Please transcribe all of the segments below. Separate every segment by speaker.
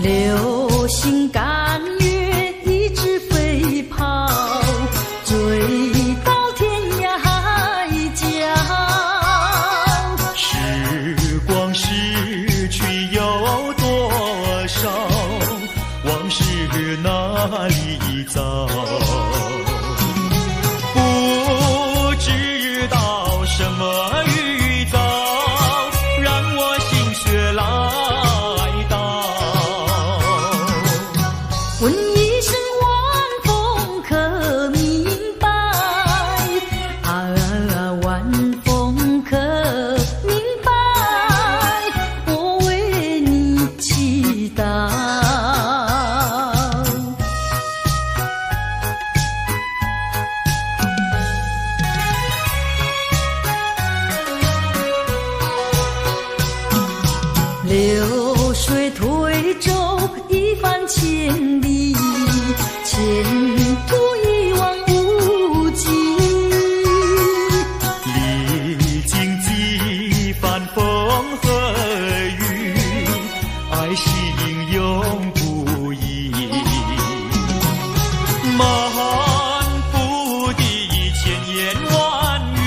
Speaker 1: 流星赶月一直飞跑，追到天涯海角。
Speaker 2: 时光逝去有多少，往事哪里找？不知道什么预兆，让我心血来。
Speaker 1: 问一声晚风可明白？晚风可明白？我为你祈祷。流水推舟一番千里，前途一望无际。
Speaker 2: 历经几番风和雨，爱心永不移。满腹的千言万语，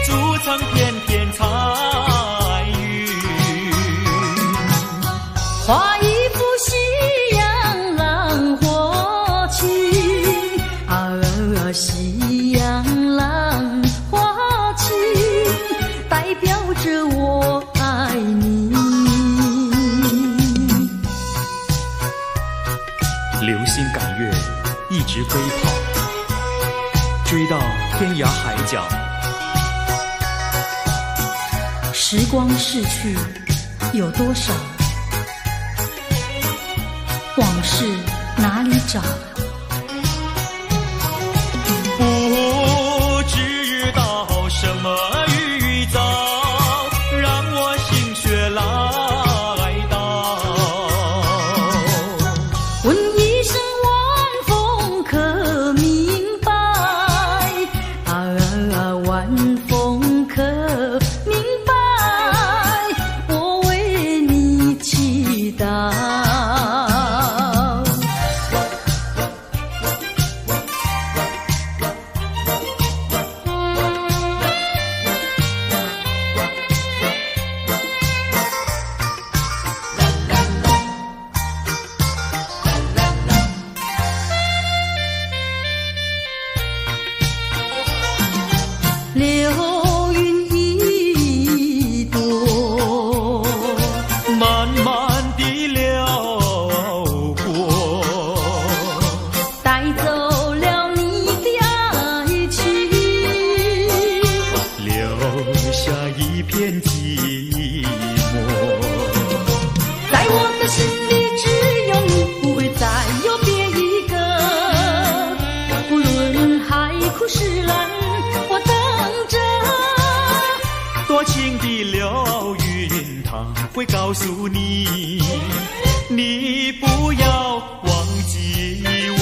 Speaker 2: 筑成片片彩云。
Speaker 1: 画一幅夕阳浪花情，夕阳浪花情，代表着我爱你。
Speaker 2: 流星赶月，一直飞跑，追到天涯海角。
Speaker 1: 时光逝去有多少？往事哪里找？
Speaker 2: 不知道什么预兆，让我心血来潮。
Speaker 1: 问流云一朵，
Speaker 2: 慢慢地流过，
Speaker 1: 带走了你的爱情，
Speaker 2: 留下一片寂寞。
Speaker 1: 在我的心里只有你，不会再有别一个。不论海枯石烂，我等着。
Speaker 2: 多情的流云，它会告诉你，你不要忘记我。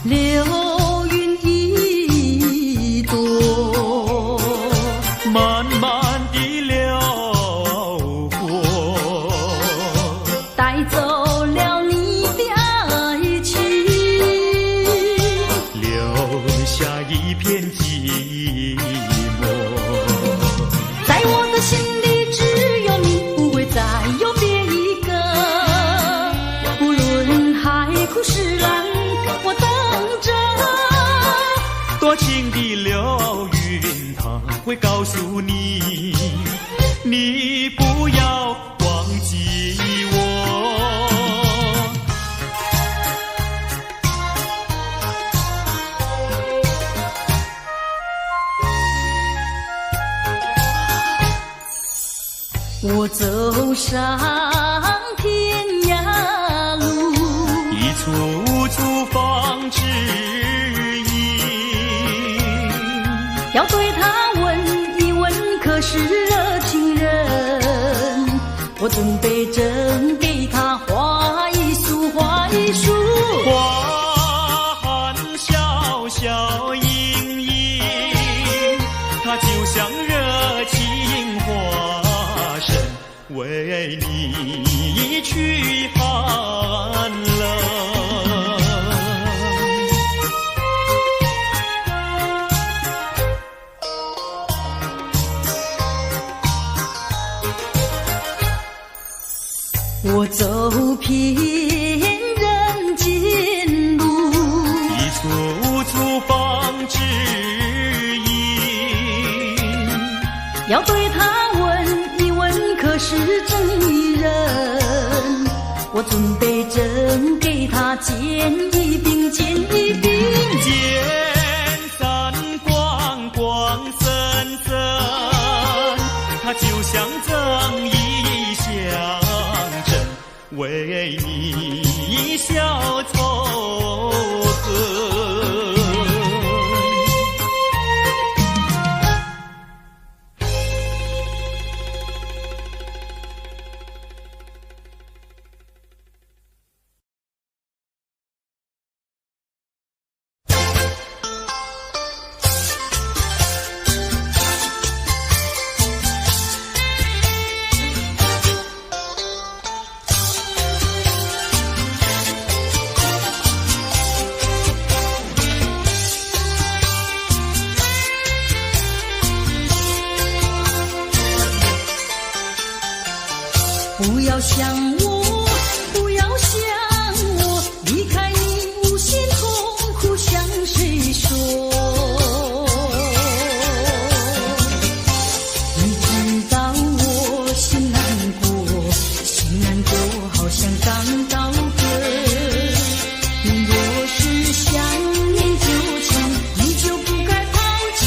Speaker 1: 流云一朵，
Speaker 2: 慢慢地流过，
Speaker 1: 带走了你的爱情，
Speaker 2: 留下一片寂寞。
Speaker 1: 在我的心里只有你，不会再有别一个。不论海枯石烂，我等着。
Speaker 2: 多情的流云，它会告诉你，你不要忘记我。
Speaker 1: 我走上天涯路，
Speaker 2: 一处处放指引，
Speaker 1: 要对他问一问，可是热情人？我准备真给他画一束，画一束。
Speaker 2: 花含笑笑盈盈，它就像热情化身，为你驱寒冷。
Speaker 1: 我走遍人间路，
Speaker 2: 一处处放指引，
Speaker 1: 要对他问一问，可是真一人？我准备真给他见一并，见一并。
Speaker 2: 见散光光森森，它就像正义象征，为你消仇恨。
Speaker 1: 不要想我，不要想我，离开你无限痛苦向谁说？你知道我心难过，心难过好像刚到歌。你若是想念旧情，你就不该抛弃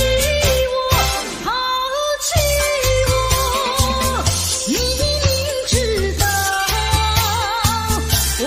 Speaker 1: 我，抛弃我。你明知道我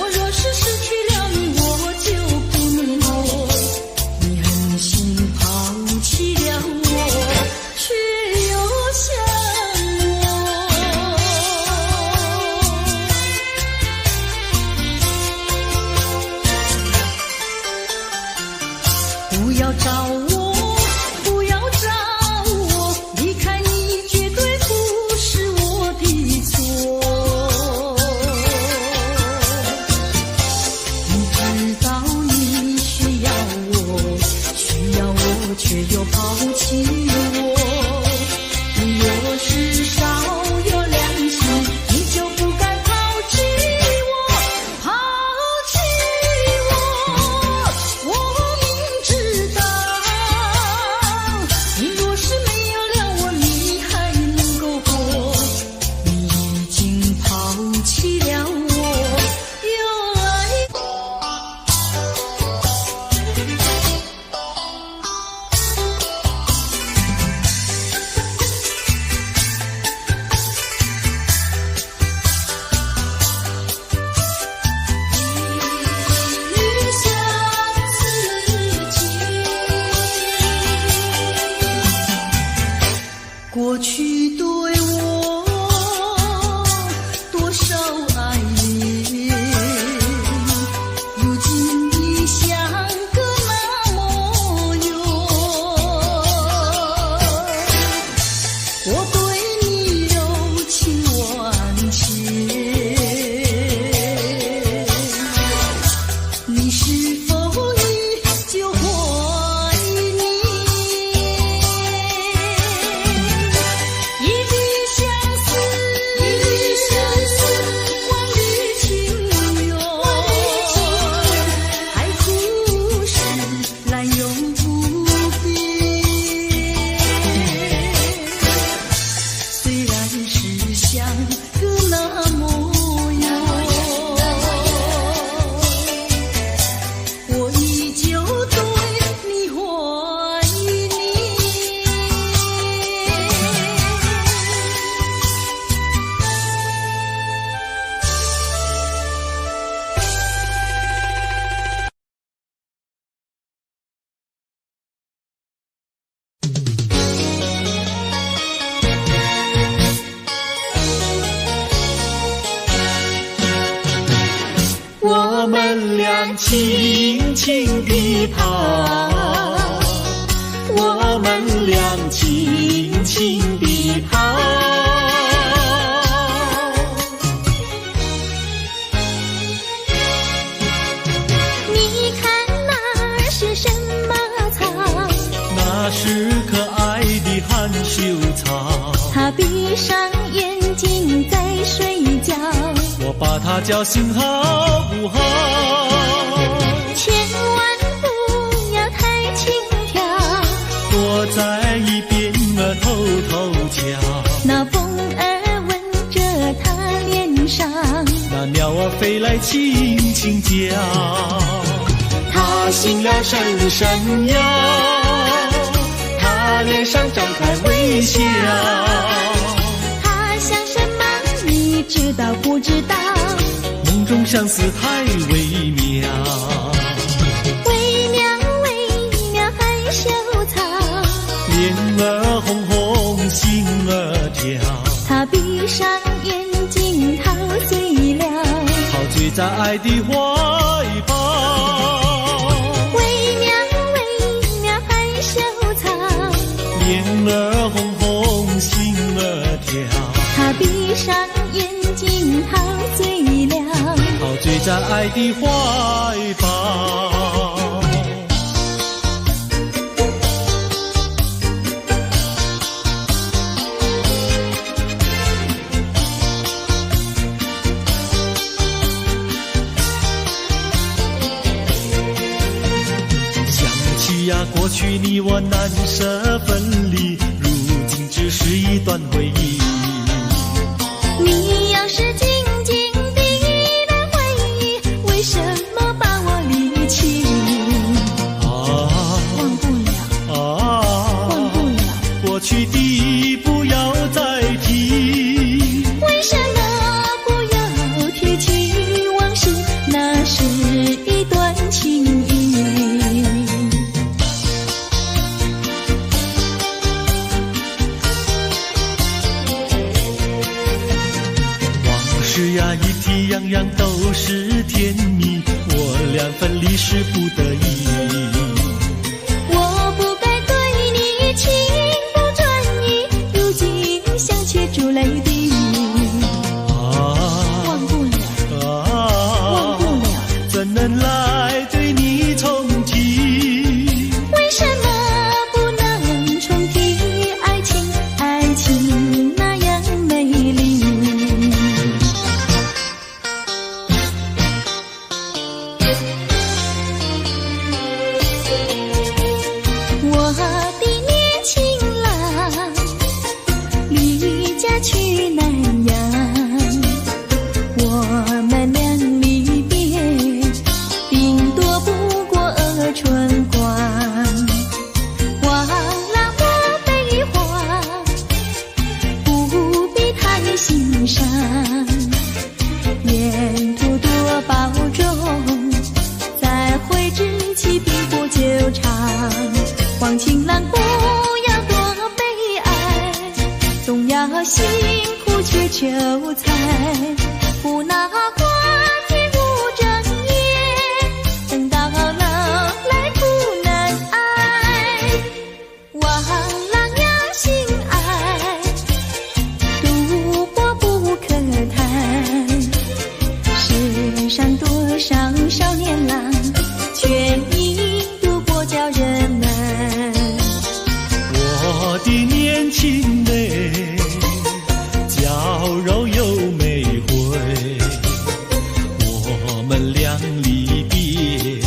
Speaker 2: 们俩轻轻地跑，我们俩轻轻地跑。
Speaker 1: 你看那是什么草？
Speaker 2: 那是可爱的含羞草。
Speaker 1: 它闭上眼睛在睡觉，
Speaker 2: 我把它叫醒好不好？
Speaker 1: 千万不要太轻佻，
Speaker 2: 躲在一边偷偷瞧。
Speaker 1: 那风儿吻着它脸上，
Speaker 2: 那鸟儿飞来轻轻叫。它醒了伸伸腰，它脸上张开微笑。
Speaker 1: 它想什么你知道不知道？
Speaker 2: 梦中相思太微妙，
Speaker 1: 微妙微妙害羞草，
Speaker 2: 脸儿红红心儿跳。
Speaker 1: 它闭上眼睛陶醉了，
Speaker 2: 陶醉在爱的怀抱。
Speaker 1: 微妙微妙害羞草，
Speaker 2: 脸儿红红心儿跳。
Speaker 1: 它闭上眼睛陶醉了，
Speaker 2: 陶醉在爱的怀抱。想起呀，过去你我难舍分离，如今只是一段回忆。
Speaker 1: 你要是静静地来回忆，为什么把我离弃？忘不了，忘不了，
Speaker 2: 过去的不要再提。
Speaker 1: 为什么不要提起往事？那是一段情谊。
Speaker 2: 往事呀，一提样样都是甜蜜，我俩分离是不得已。
Speaker 1: 我不该对你情不专一，如今想却出泪滴。忘不了，忘不了，
Speaker 2: 怎能来对你重提？
Speaker 1: 为什么不能重提爱情？爱情那样美丽。我的年轻郎离家去南洋，我们俩离别，顶多不过春光。忘了我悲欢，不必太心伤，沿途多保重，再会之期并不久长。望情郎不要多悲哀，总要辛苦去求财，不拿瓜田无正业，等到老来苦难挨。望郎要心爱，度过不可叹，世上多少少年郎，却已度过叫人难。
Speaker 2: 我的年轻妹，娇柔又美慧，我们俩离别，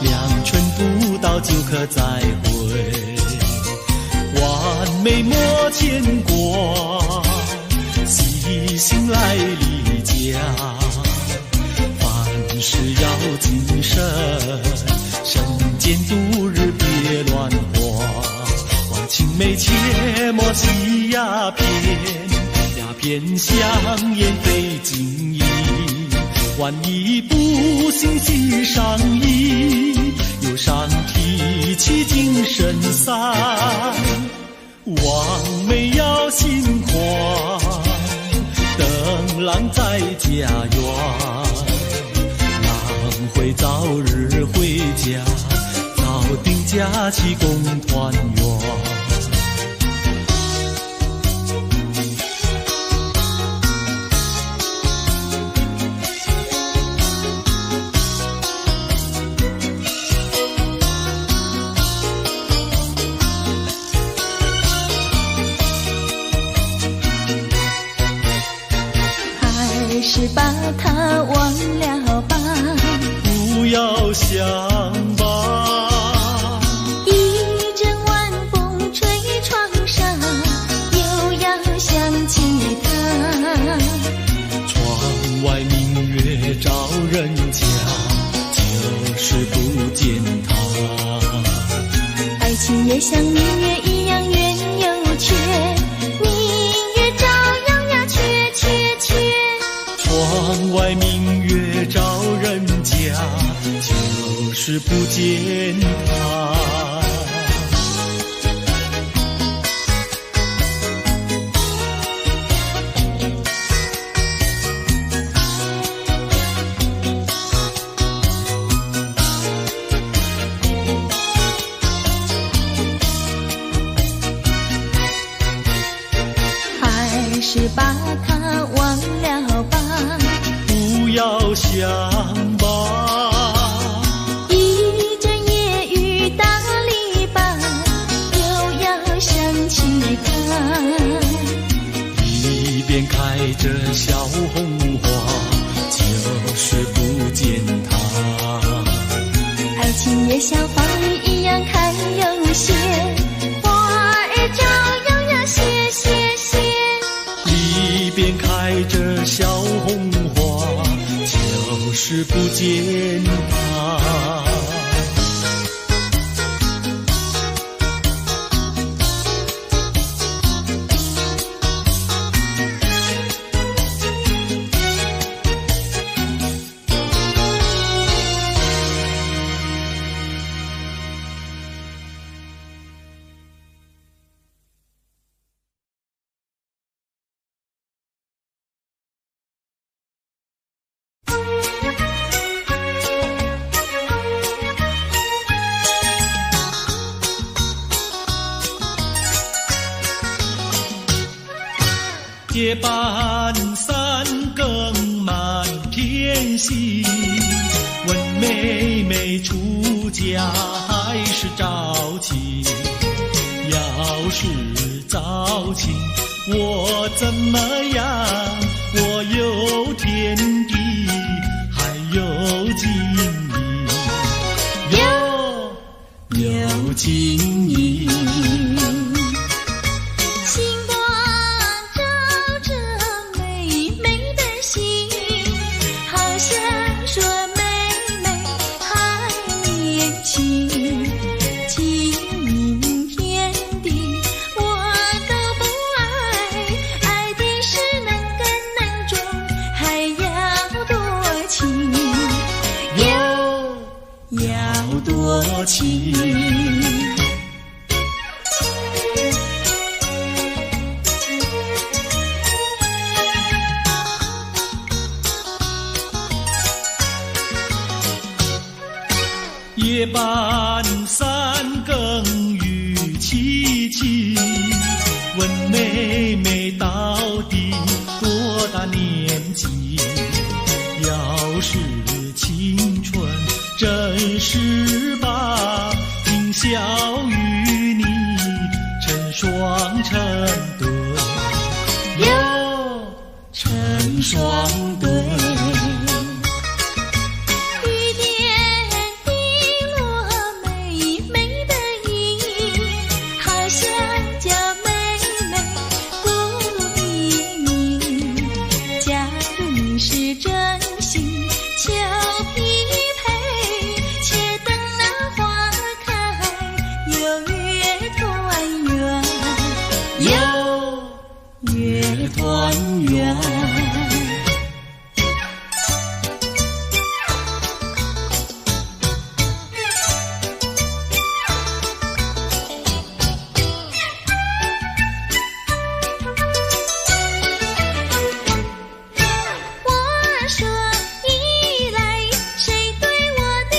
Speaker 2: 两春不到就可再会。完美莫牵挂，细心来离家，凡事要谨慎，身兼度日别乱花。青梅切莫吸鸦片，鸦片香烟非金意。万一不幸喜上意，忧伤提起精神散。望梅要心宽，等郎在家园。郎会日回家，早定假期共团圆。
Speaker 1: 还是把它忘了吧，
Speaker 2: 不要想吧，
Speaker 1: 一阵晚风吹窗上，又要想起他。
Speaker 2: 窗外明月照人家，就是不见他。
Speaker 1: 爱情也像明月一样圆又缺，明月照样呀缺缺缺。
Speaker 2: 窗外明月照人家，就是不见他。
Speaker 1: 还是把它忘了吧，
Speaker 2: 不要想吧，
Speaker 1: 一阵夜雨打篱笆，又要想起他。
Speaker 2: 一边开着小红花，就是不见他。
Speaker 1: 爱情也像花儿一样开又谢，花儿照样呀谢谢谢。
Speaker 2: 一边开着小红花，就是不见他。夜半三更满天星，问妹妹出嫁还是早亲？要是早亲，我怎么样？我有天地，还有金银，有金银。情夜半三更雨凄凄，问妹妹到底多大年纪？要是青春真是把今宵与你成双成对，哟，成双对。团圆。
Speaker 1: 我说一来，谁对我的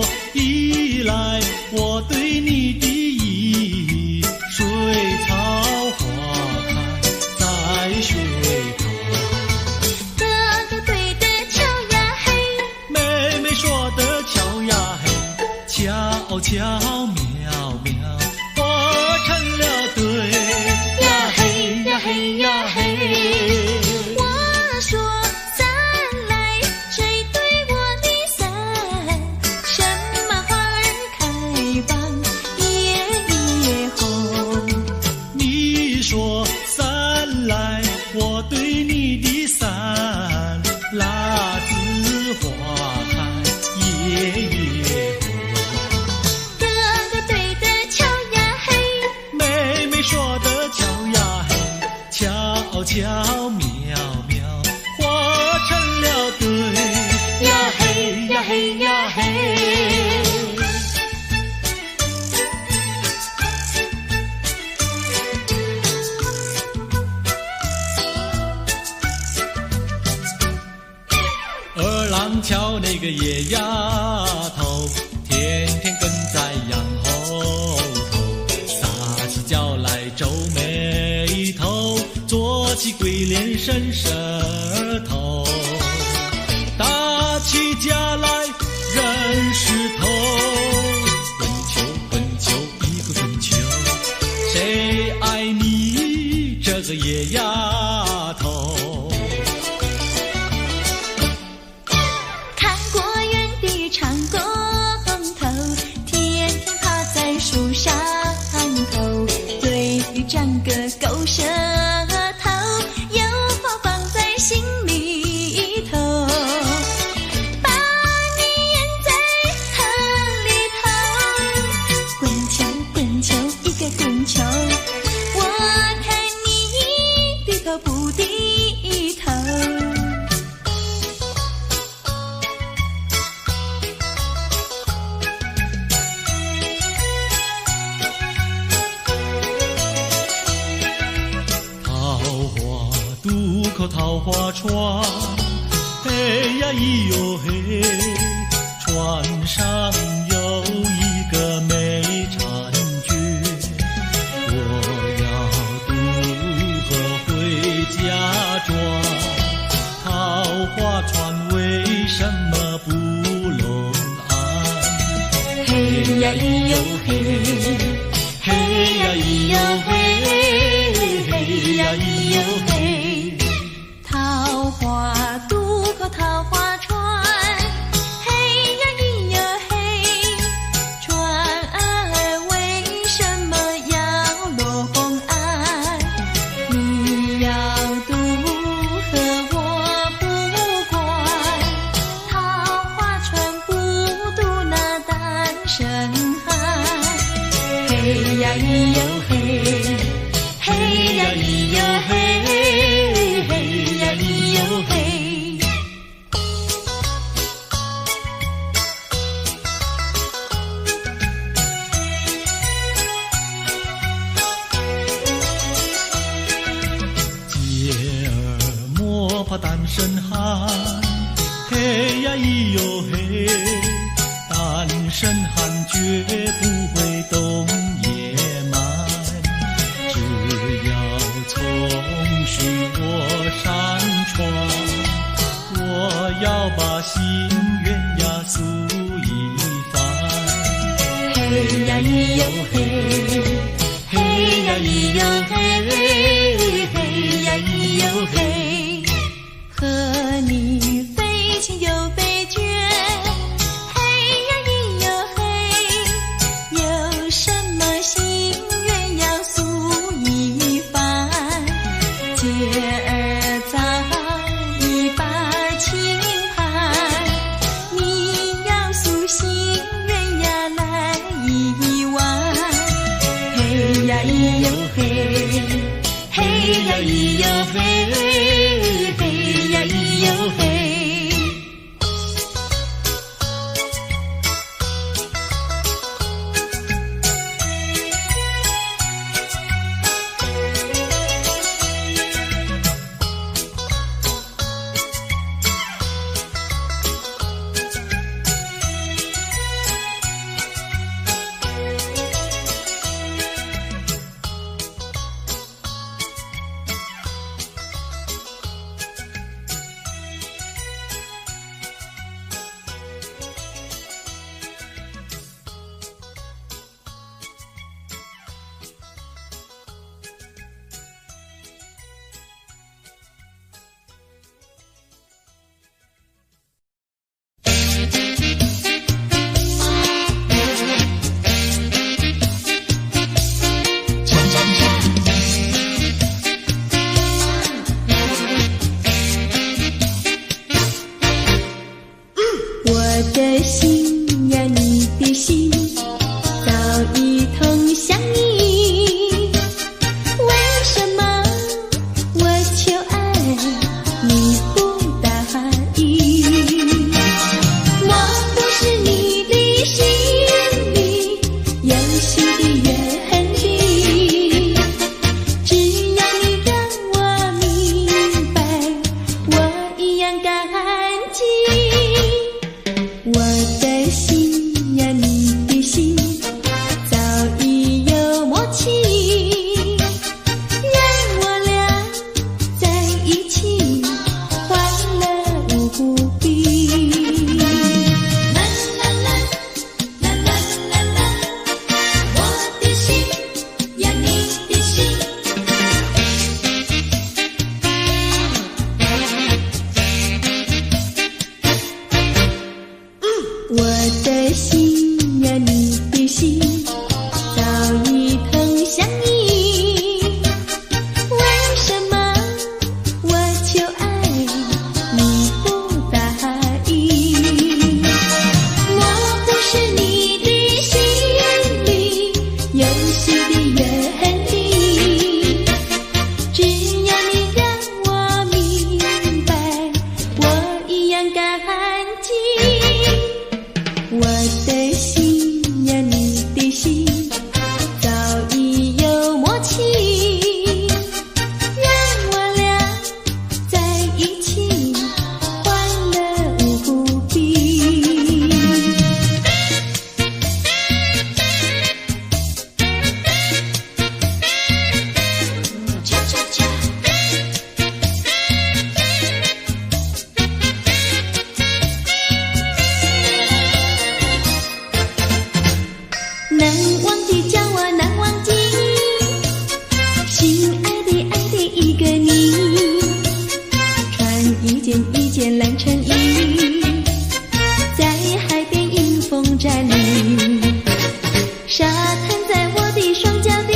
Speaker 2: 多依赖，我对你的意，水草花开在水旁。
Speaker 3: 哥哥对的巧呀嘿，
Speaker 2: 妹妹说的巧呀嘿，巧巧妙妙，化成了对呀嘿呀嘿呀嘿。
Speaker 3: 我说伞来，谁对我的伞？什么花儿开放，夜夜红。
Speaker 2: 你说伞来，我对你的伞，辣子花开夜夜红。
Speaker 3: 哥哥对的巧呀嘿，
Speaker 2: 妹妹说的巧呀嘿，巧巧妙妙，化成了对呀嘿呀嘿呀嘿。二郎桥那个野丫头，天天跟在羊后头，撒起娇来皱眉头，做起鬼脸伸舌头，打起架来扔石头，滚球滚球一个滚球，谁爱你这个野丫头？
Speaker 3: 看过园的长工头，天天趴在树上头，对于长个狗舌头，有话放在心里头，把你淹在河里头，滚球滚球一个滚球，我看你低头不低头。
Speaker 2: 渡口桃花船，嘿呀咿哟嘿，船上有一个美婵娟，我要渡河回家庄，桃花船为什么不拢岸？
Speaker 3: 嘿呀咿哟嘿，嘿呀咿哟嘿，嘿呀咿哟嘿，桃花渡口桃花船，嘿呀咿哟嘿，船儿为什么要拢岸？你要渡河我不管，桃花船不渡那单身汉。嘿呀咿哟嘿，嘿呀咿哟嘿，嘿呀咿哟嘿。
Speaker 2: 姐儿莫怕单身汉，嘿呀咿哟嘿，单身汉绝不会动野蛮，只要从许我山川，我要把心愿呀诉一番。
Speaker 3: 嘿呀咿哟嘿，嘿呀咿哟嘿，嘿呀咿哟嘿，和你非亲又非眷，嘿呀咿哟嘿，有什么心愿要诉一番？姐儿在一把轻盘，你要诉心愿呀来一碗。嘿呀咿哟嘿，嘿呀咿哟嘿。难忘记，叫我难忘记，心爱的爱的一个你，穿一件蓝衬衣，在海边迎风站立，沙滩在我的双脚底，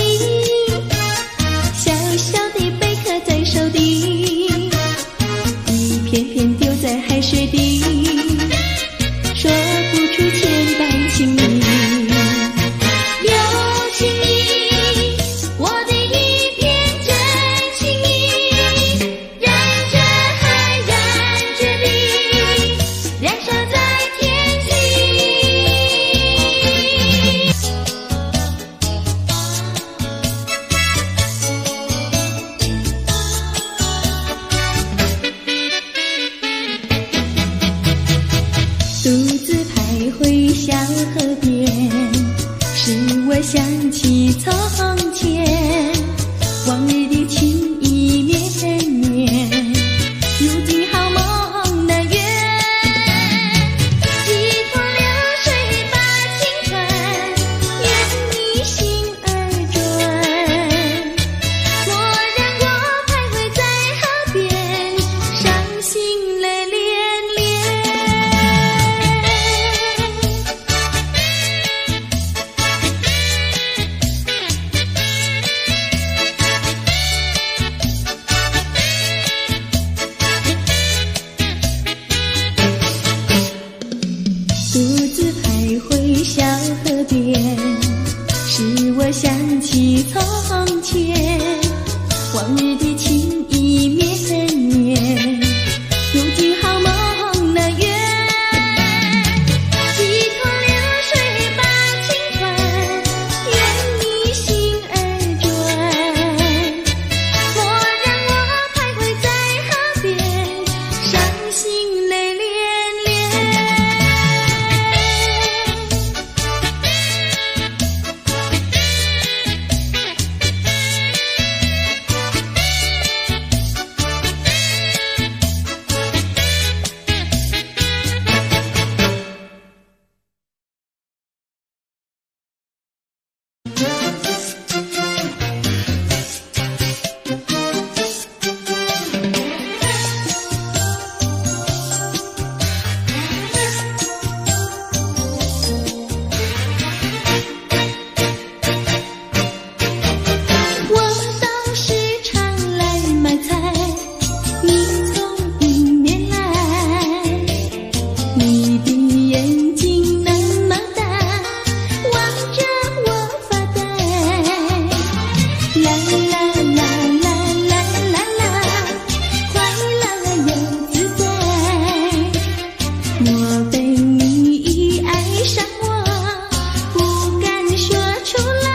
Speaker 3: 小小的贝壳在手底，一片片丢在海水底，说不出千般情意。有情意，我的一片真情意，燃着海，燃着地，燃烧在天际。独自徘徊小河边，使我想起从前，往日的情意绵绵，如今好梦难圆。几头流水把情传，愿你心儿转。蓦然我徘徊在河边，伤心泪涟涟。独自徘徊小河边，使我想起从前，往日的情意绵绵，如今好梦难圆。几头流水把情传，愿你心儿转。蓦然我徘徊在河边，伤心泪涟涟。我到市场来买菜，你从迎面来，你的眼睛那么大，望着我发呆。啦啦啦啦啦啦啦，快乐又自在。莫非你已爱上我，不敢说出来？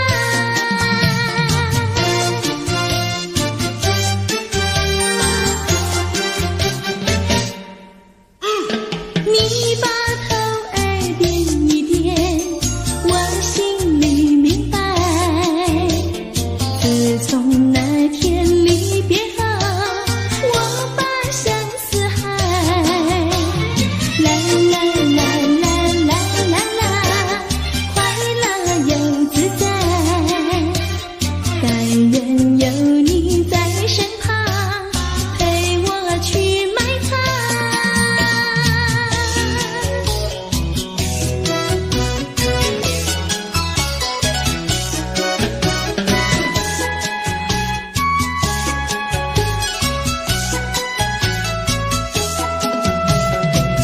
Speaker 3: 你把头儿点一点，我心里明白。自从那天离别后，我把相思害。啦啦啦啦啦啦啦，快乐又自在。但愿有你在身旁，陪我去买菜。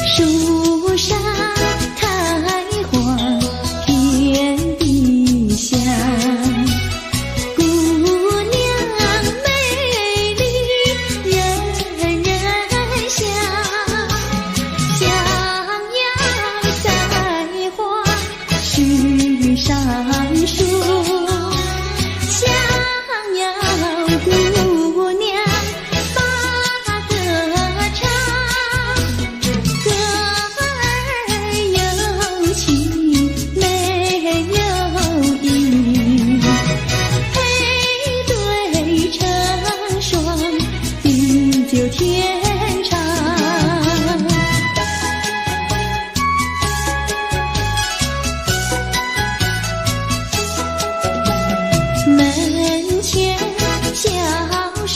Speaker 3: 树上开花，天地香。姑娘美丽，人人香。想要栽花须上树，想要姑娘把歌唱。歌儿有情没有义，配对成双，地久天长。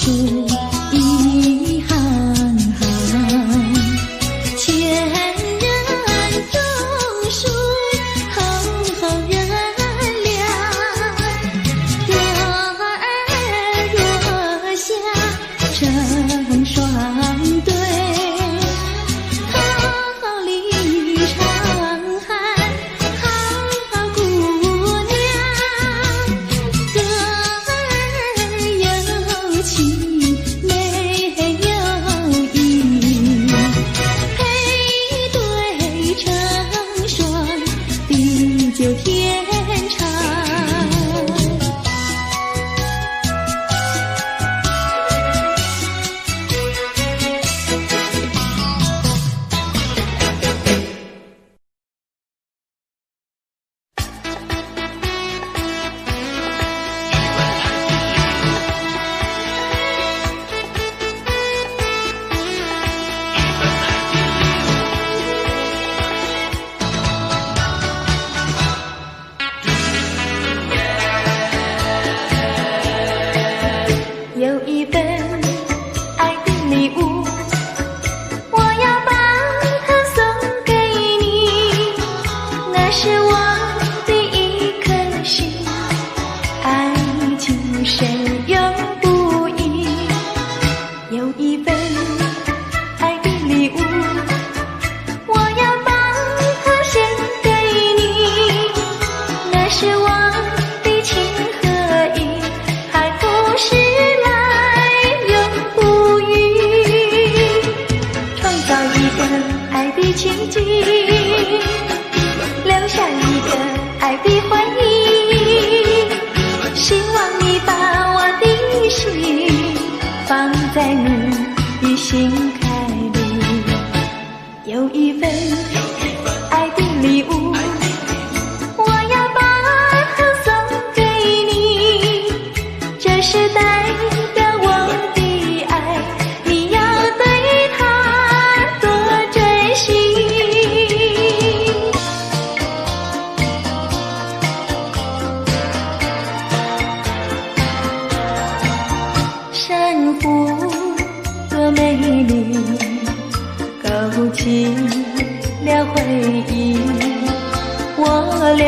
Speaker 1: 树一行行，千人种树，厚厚人粮。歌儿若下成双对，桃李长hand好姑娘。歌儿有情没有意，配对成双，地久天长。有一份爱的礼物，我要把它送给你，那是我的一颗心，爱情深永不移。有一份爱的礼物，我要把它献给你，那是我的情和意，海枯石爱的奇迹，留下一个爱的回忆。希望你把我的心放在你的心坎里。有一份爱的礼物，我要把它送给你，这是代表我的爱，你要对它多珍惜。山湖多美丽，勾起了回忆。我俩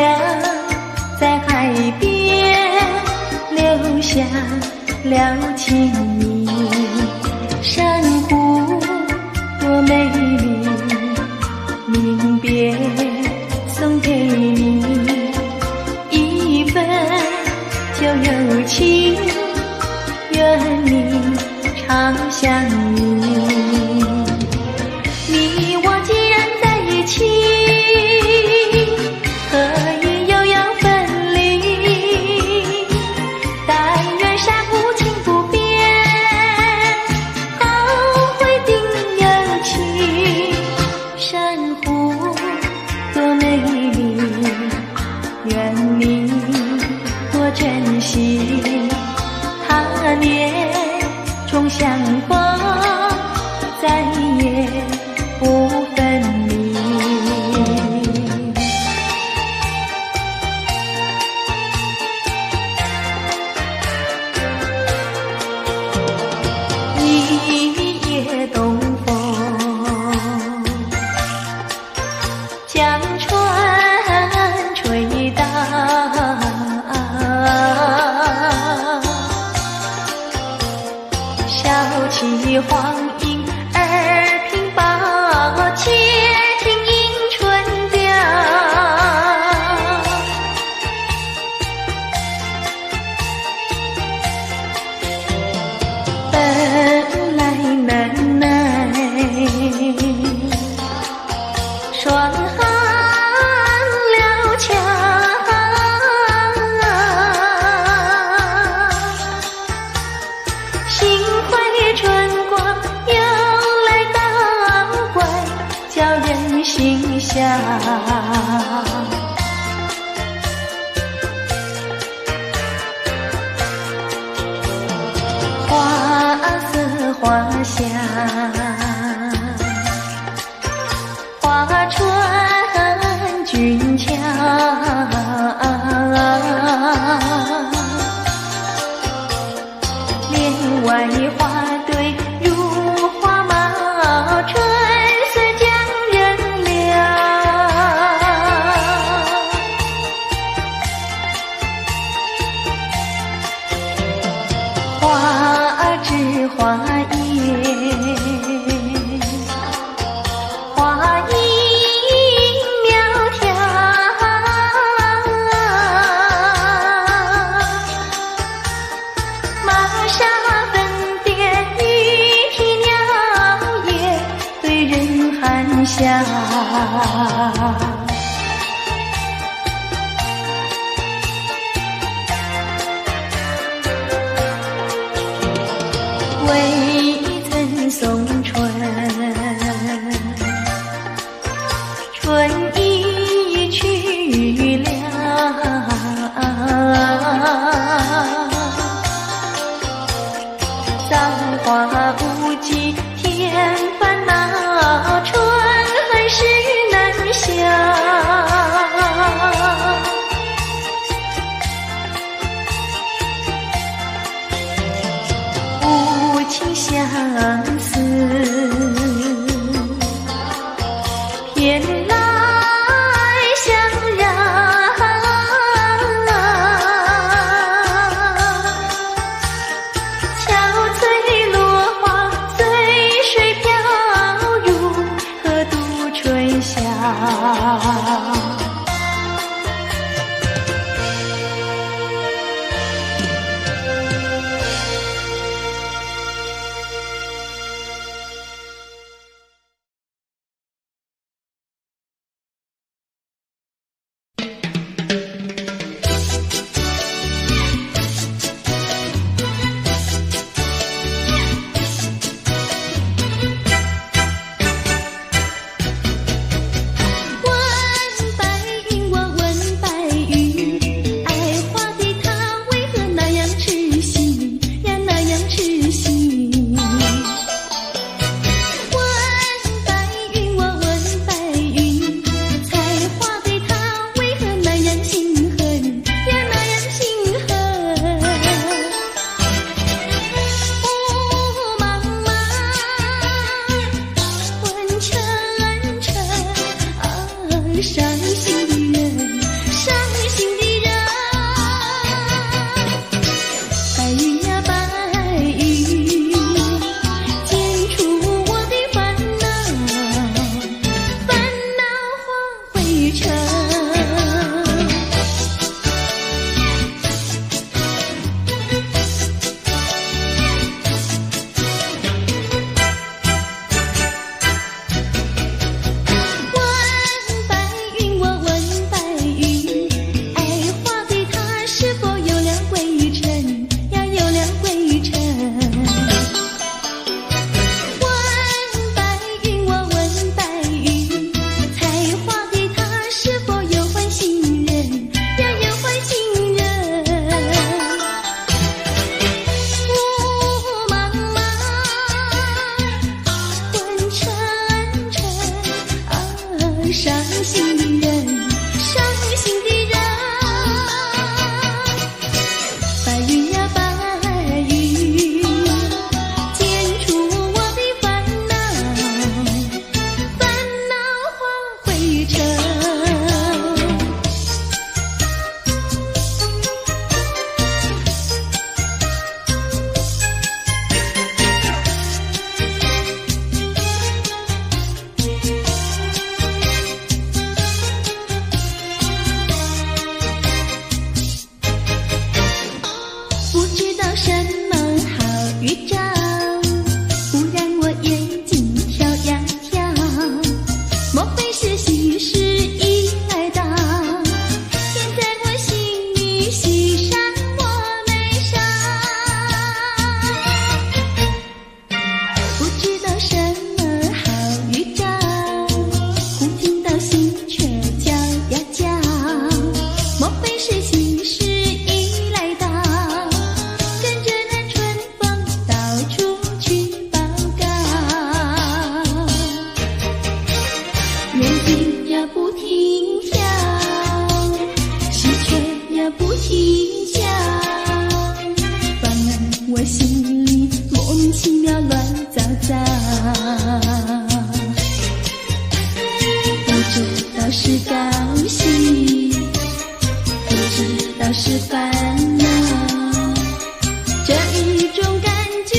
Speaker 1: 在海边留下了情谊。山湖多美丽，临别送给你一份旧友情，愿你常相依。你我既然在一起，何以又要分离？但愿山无情不变，好会定有期。山湖多美丽，愿你多珍惜。他年重相逢，再也不分离。一夜东风，将船吹荡，笑起黄莺儿平抱，且听迎春调。本来难耐，霜寒了墙。心怀春光又来捣怪，叫人心香。花色花香，花船俊俏，帘外
Speaker 3: 花叶，花影苗条，玛莎粉蝶语啼鸟也对人含笑。未曾送春，春已去了。桑花无际添烦恼，春还是难消。情相思，偏来相让。憔悴落花随水飘入河渡春宵。是高兴，不知道是烦恼，这一种感觉。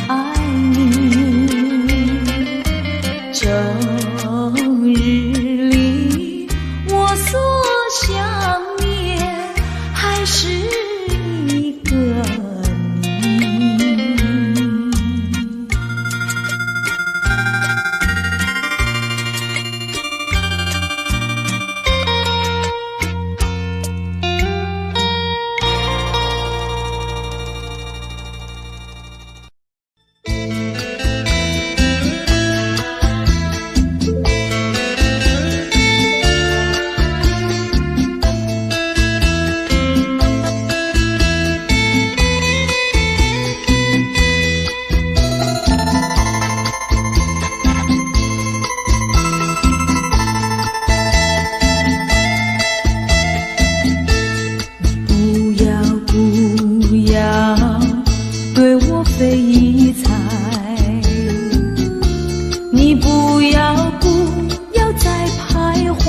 Speaker 1: 爱你。这日里我所想念还是一个你。你不要再徘徊，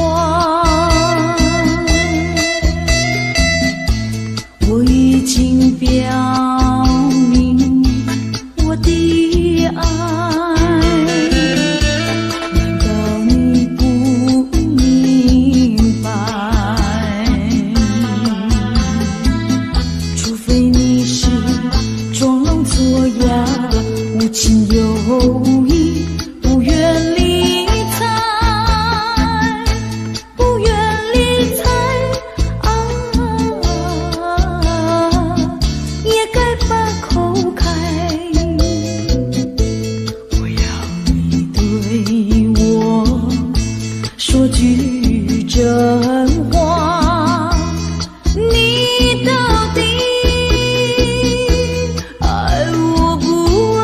Speaker 1: 我已经表明我的爱，难道你不明白？除非你是装聋作哑，无情有义，不愿理睬，不愿理睬也该把口开。我要你对我说句真话，你到底爱我不爱？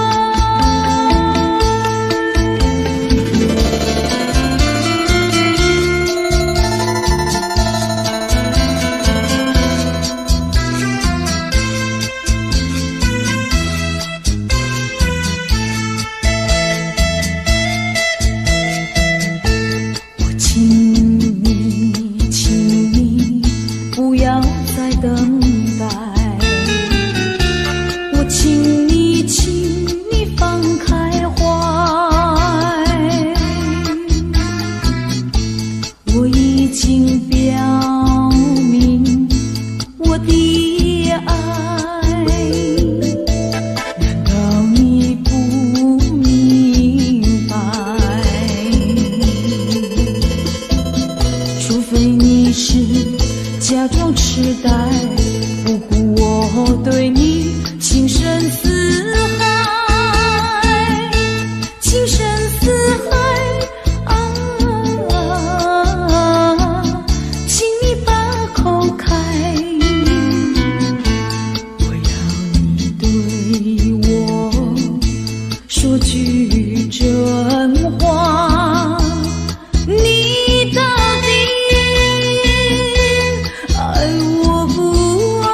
Speaker 1: 我请你不要再等待，我请你放开怀，我已经表明我的爱，难道你不明白？除非你是假装痴呆，不顾我对你情深似海，情深似海请你把口开，我要你对我说句真话，你到底爱我不爱？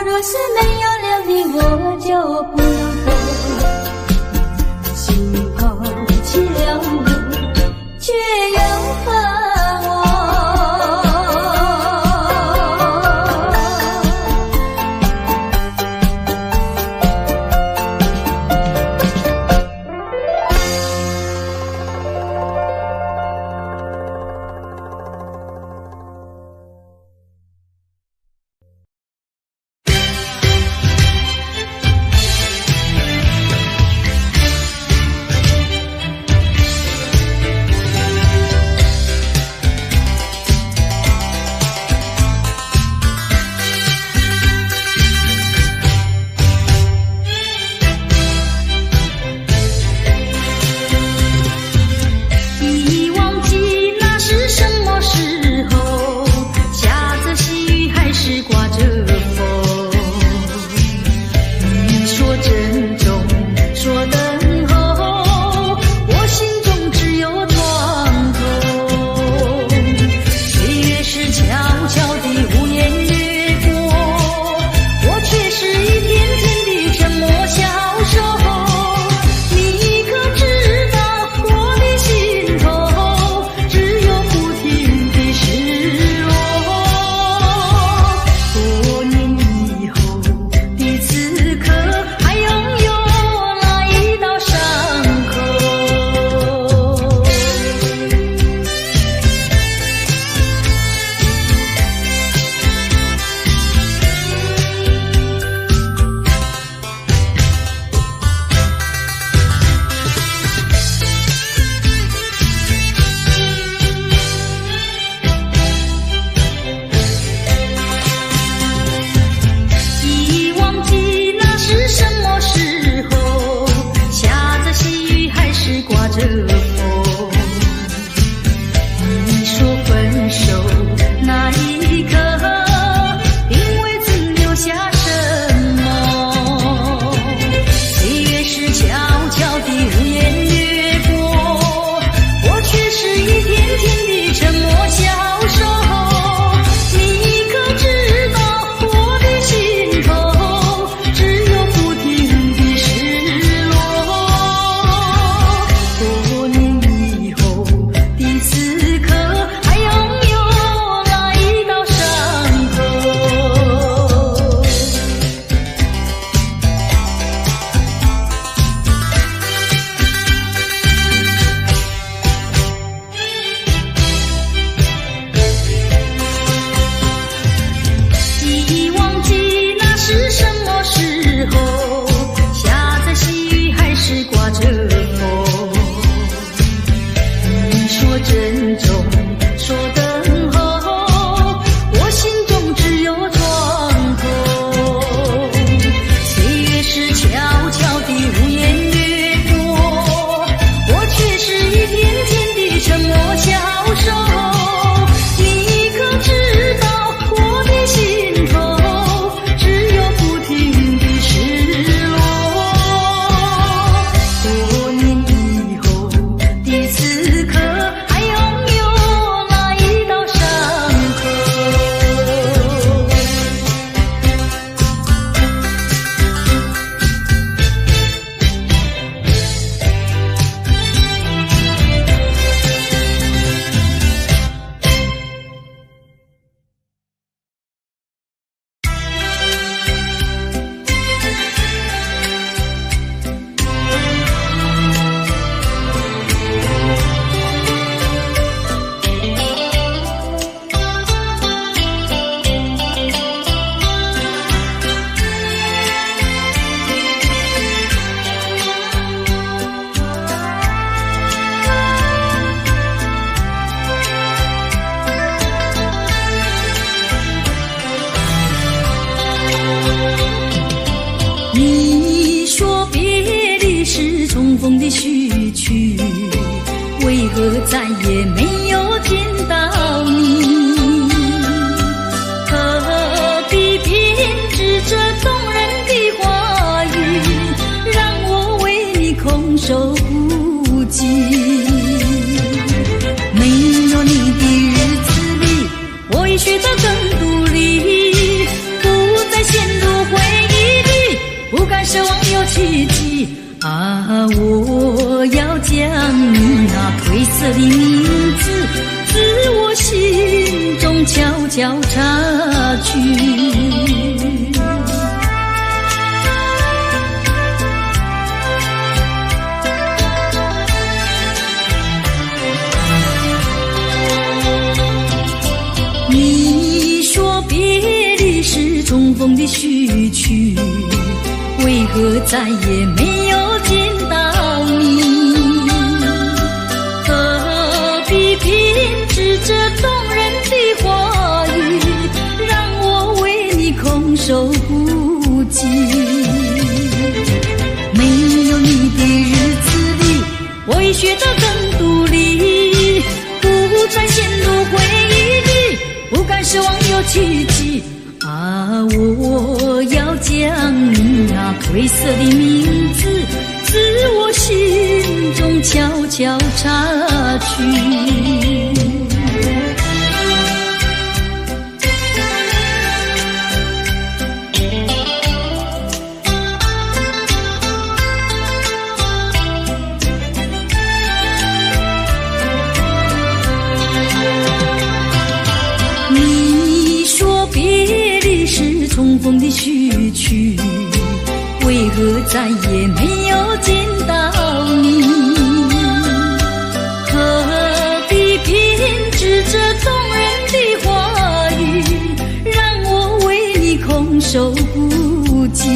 Speaker 3: 若是没有了你，我就不能活。心抛弃了我，却又恨我。
Speaker 1: 风的序曲，为何再也没有见到你？何必编织这动人的话语，让我为你空守不尽？没有你的日子里，我已学得更独立，不再陷入不敢奢望有奇迹啊！我要将你那褪色的名字，自我心中悄悄擦去。你说别离是重逢的序曲，为何再也没有见到你？何必编织这动人的话语，让我为你空守不及？没有你的日子里，我已学得更独立，不再陷入回忆里，不敢奢望有奇迹啊！我要将你那褪色的名字，自我心中悄悄擦去。重逢的序曲，为何再也没有见到你？何必编织这动人的话语，让我为你空守不及？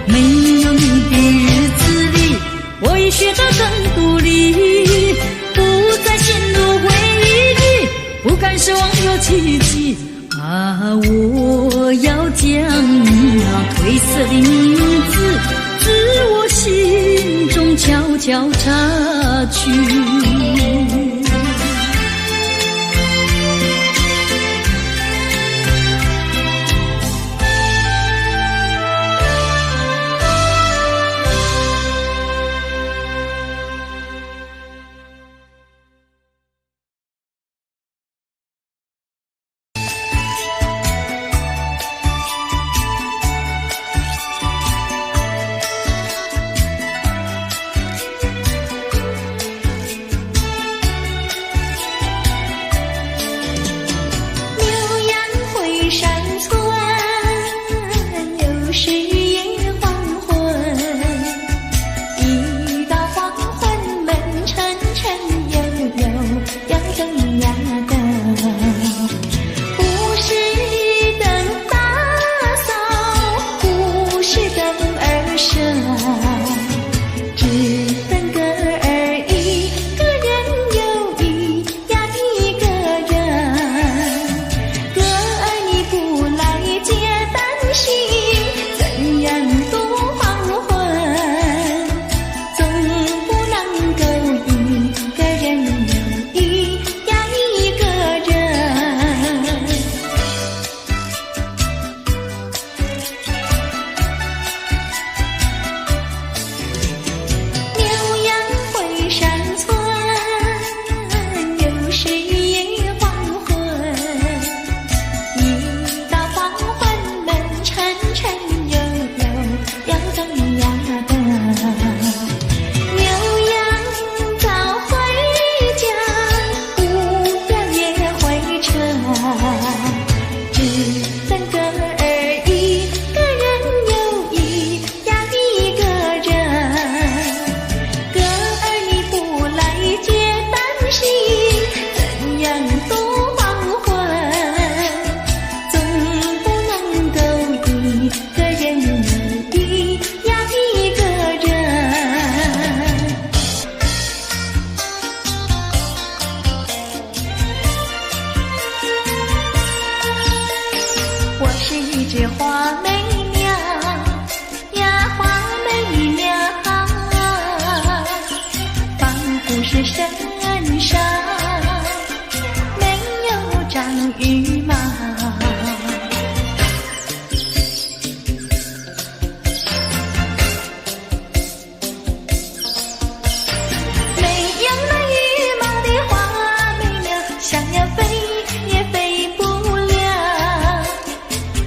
Speaker 1: 没有你的日子里，我已学得更独立，不再陷入回忆里，不敢奢望有奇迹啊！我要将你那褪色的名字，自我心中悄悄擦去。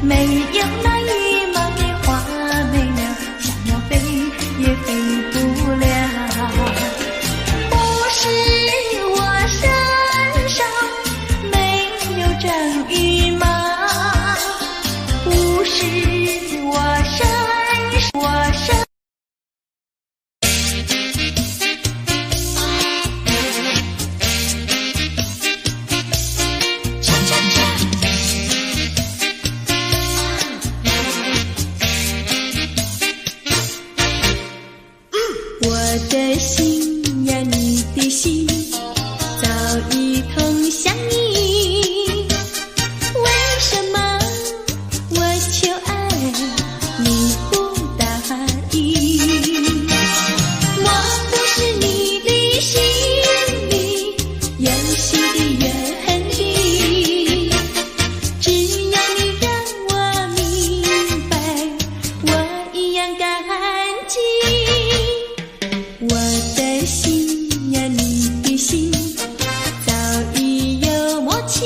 Speaker 3: 没有那羽毛的是我深，我深。我的心呀，你的心早已通向你，为什么我求爱你不答应？我不是你的心里游戏的原地，只要你让我明白，我一样感激。我的心呀，你的心早已有默契，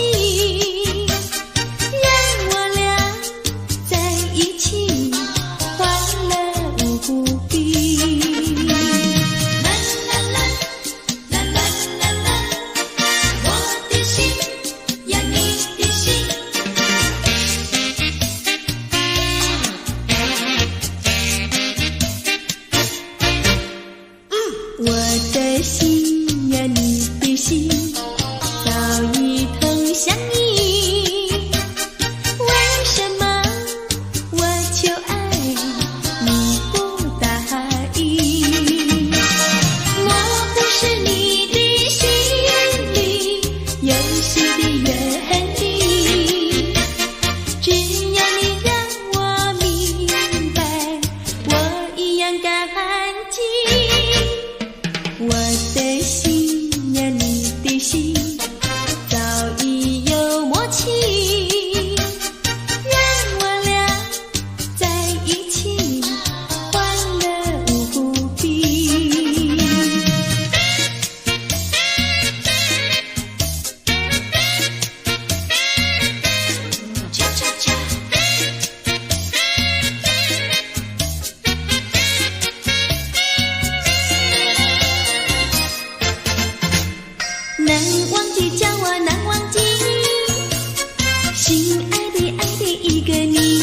Speaker 3: 让我俩在一起欢乐无比。啦啦啦啦啦啦啦，我的心呀，你的心。我的心呀，你的心早已通向你，为什么我求爱你不答应？我不是你的心里游戏的原地，只要你让我明白，我一样感激。我的心呀，你的心早已有默契，让我俩在一起欢乐无比。恰恰恰。难忘记，叫我难忘记，心爱的爱的一个你，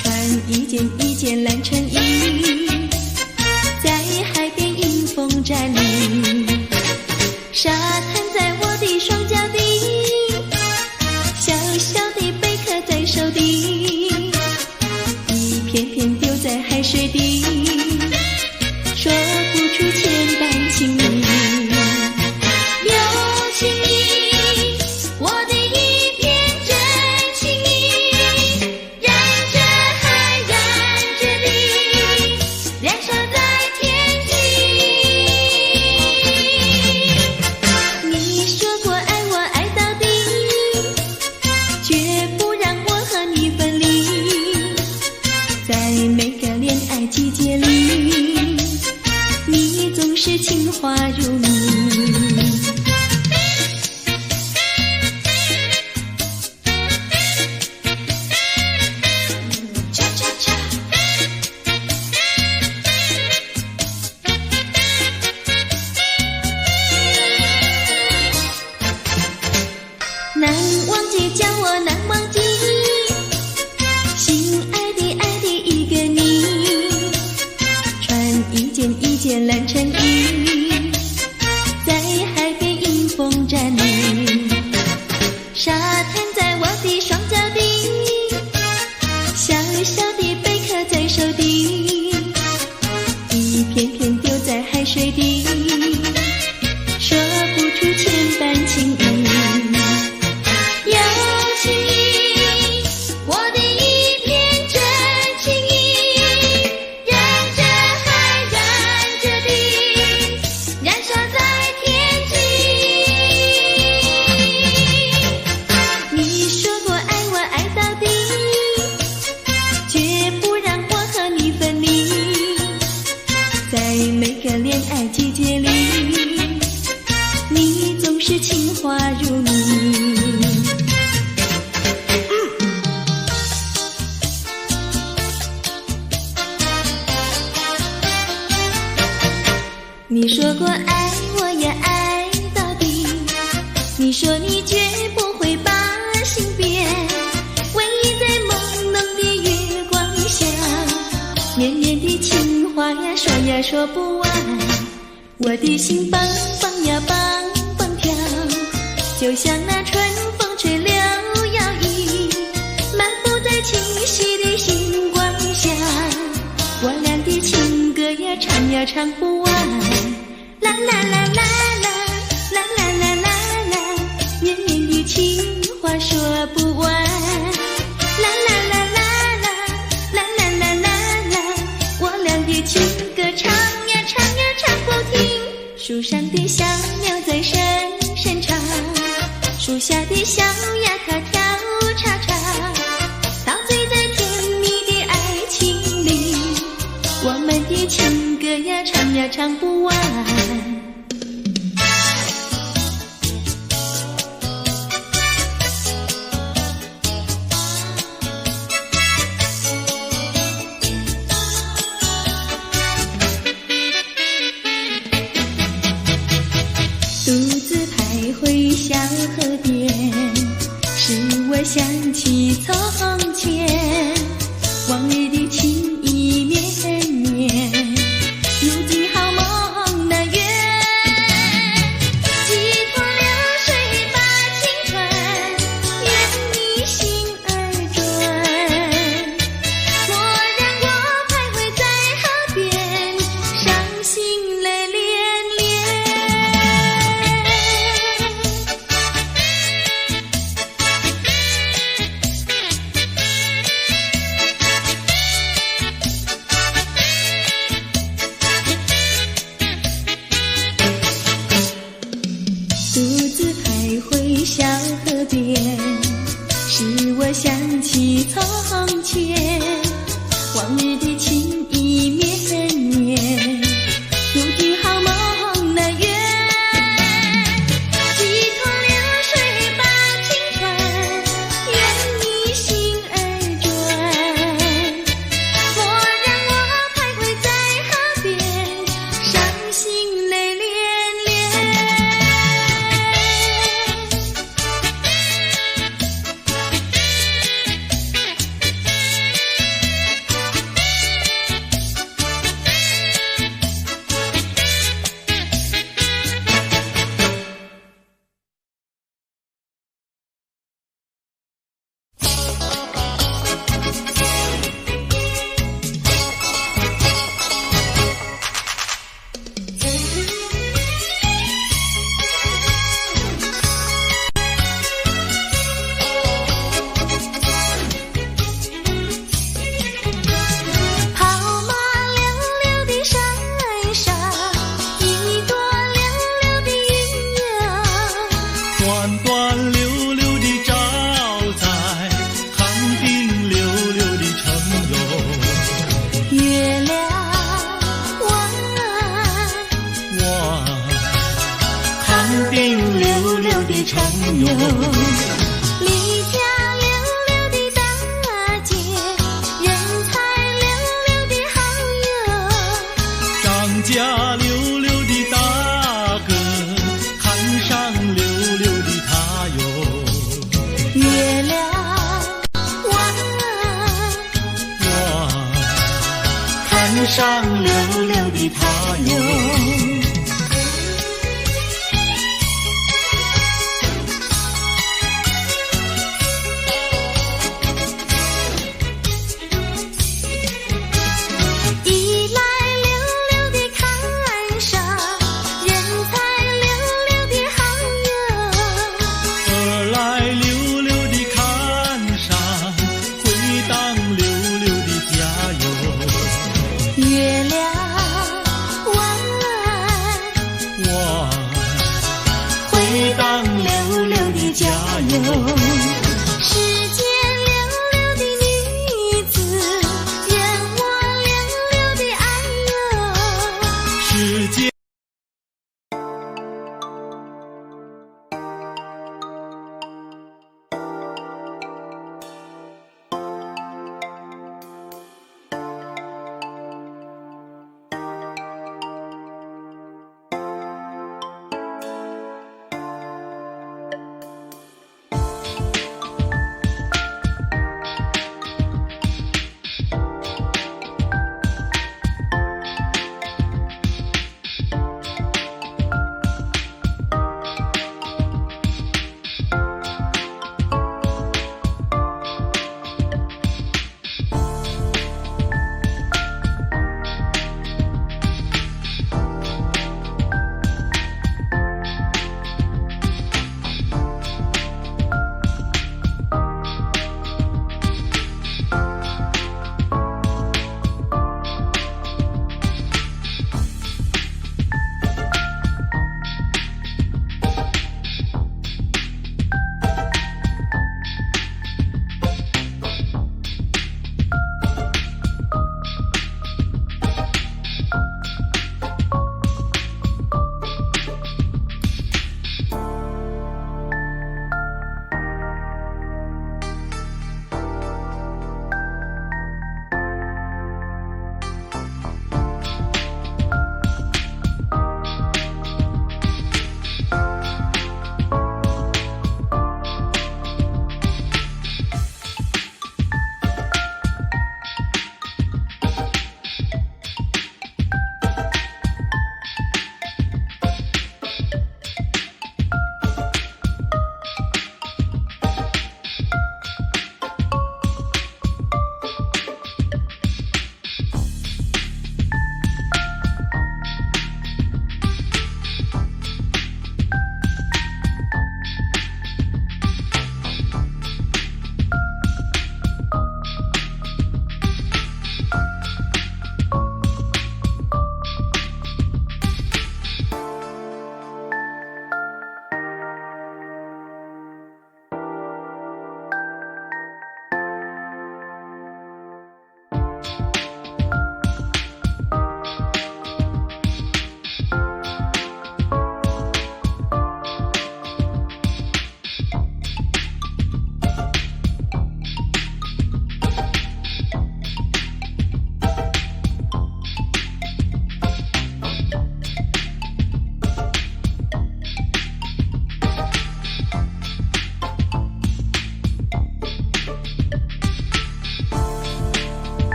Speaker 3: 穿一件蓝衬衣，在海边迎风站立，沙滩在我的双脚底，小小的贝壳在手底，一片片丢在海水底，说不出千般情意。情意，我的一片真情意，让这海燃着地，燃烧在天际。你说过爱我爱到底，绝不让我和你分离，在每个恋爱季节里，你总是情话如蜜。难忘记，叫我难忘记，心爱的爱的一个你，穿一件蓝衬衣，在海边迎风站立，沙滩在我的双脚底，小小的贝壳在手底，一片片丢在海水底，说不出千般情意。每个恋爱季节里，你总是情话如蜜。你说过爱我也爱到底，你说你绝不会把心变，唯一在梦呀说不完，我的心蹦蹦呀蹦蹦跳，就像那春风吹柳摇曳，漫步在清晰的星光下，我俩的情歌呀唱呀唱不完，啦啦啦啦啦啦啦啦啦啦，绵绵的情话说不完，啦啦啦啦啦啦啦啦啦啦，我俩的情歌唱呀唱呀唱不停，树上的小鸟在声声唱，树下的小鸭它跳叉叉，陶醉在甜蜜的爱情里，我们的情歌呀唱呀唱不完。独自徘徊小河边，使我想起从前，往日的情意绵绵，如今好梦难圆，几头流水把情传，愿你心儿转，蓦然我徘徊在河边，伤心泪连连。独自徘徊小河边，使我想起从前，往日的情意绵绵，如今好梦难圆，几头流水把情传，愿你心儿转，蓦然我徘徊在河边，伤心泪连连。跑马溜溜的山上，一朵溜溜的云呀，
Speaker 2: 端端溜溜地照在康定溜溜的城哟，
Speaker 3: 月亮弯
Speaker 2: 哇，康定溜溜的城哟，
Speaker 3: 离家溜溜的大姐，人才溜溜的好友，
Speaker 2: 张家溜溜的大哥，看上溜溜的他哟，
Speaker 3: 月亮弯
Speaker 2: 哇，看上溜溜的他哟。
Speaker 3: 一来溜溜的看上，人才溜溜的好友，
Speaker 2: 二来溜溜地看上，回当溜溜的家哟，
Speaker 3: 月亮弯
Speaker 2: 哇，回当溜溜的家哟。